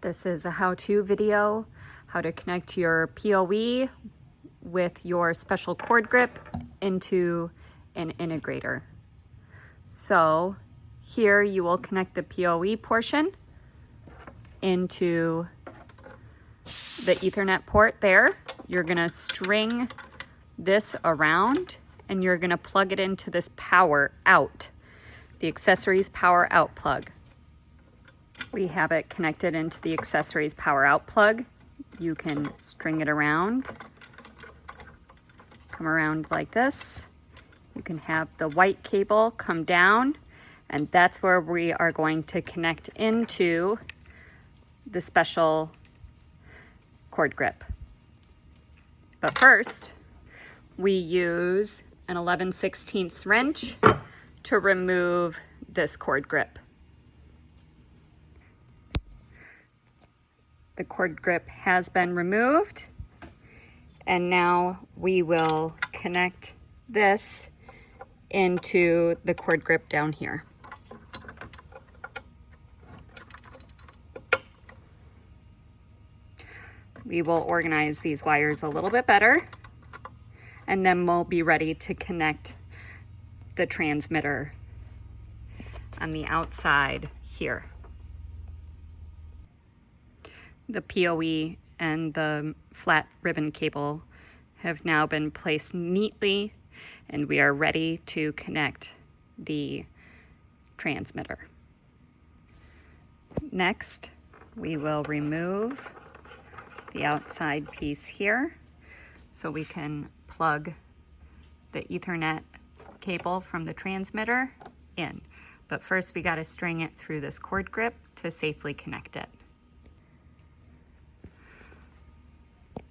This is a how-to video, how to connect your POE with your special cord grip into an integrator. So here you will connect the POE portion into the Ethernet port there. You're gonna string this around and you're gonna plug it into this power out, the accessories power out plug. We have it connected into the accessories power out plug. You can string it around, come around like this. You can have the white cable come down, and that's where we are going to connect into the special cord grip. But first, we use an 11/16 wrench to remove this cord grip. The cord grip has been removed, and now we will connect this into the cord grip down here. We will organize these wires a little bit better, and then we'll be ready to connect the transmitter on the outside here. The POE and the flat ribbon cable have now been placed neatly, and we are ready to connect the transmitter. Next, we will remove the outside piece here so we can plug the Ethernet cable from the transmitter in. But first we got to string it through this cord grip to safely connect it.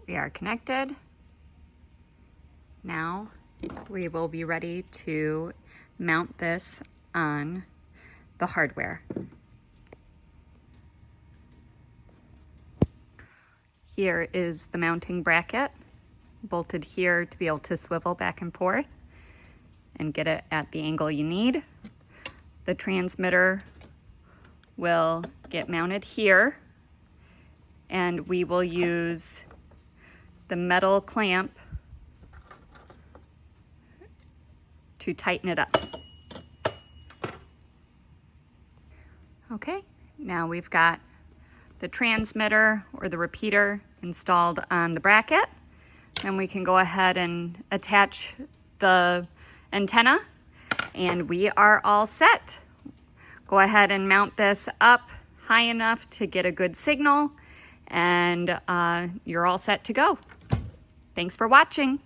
We are connected. Now we will be ready to mount this on the hardware. Here is the mounting bracket, bolted here to be able to swivel back and forth and get it at the angle you need. The transmitter will get mounted here, and we will use the metal clamp to tighten it up. Okay, now we've got the transmitter or the repeater installed on the bracket. Then we can go ahead and attach the antenna, and we are all set. Go ahead and mount this up high enough to get a good signal, and you're all set to go. Thanks for watching.